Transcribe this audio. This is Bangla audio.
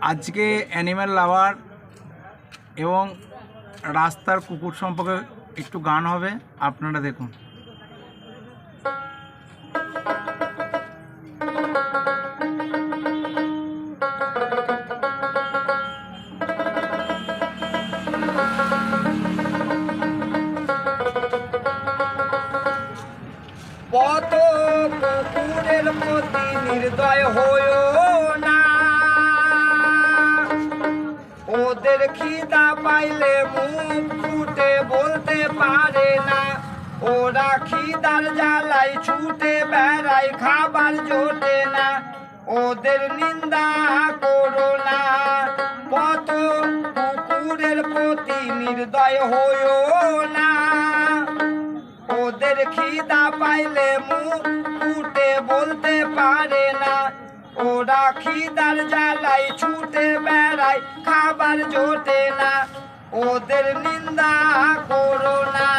আজকে অ্যানিম্যাল লাভার এবং রাস্তার কুকুর সম্পর্কে একটু গান হবে, আপনারা দেখুন। কত কুকুরের প্রতি নির্দয় হইও না, ওদের খিদা পাইলে মুখ ফুটে বলতে পারে না, ওরা খিদার জ্বালাই ছুটে বেড়ায় খাবার জোটে না, ওদের নিন্দা করো না। কত কুকুরের প্রতি নির্দয় হইও না, ওদের খিদা পাইলে মুখ ফুটে বলতে পারে না, ওরা খিদার জ্বালাই ছুটে বেড়ায় খাবার জোটে না, ওদের নিন্দা করো না।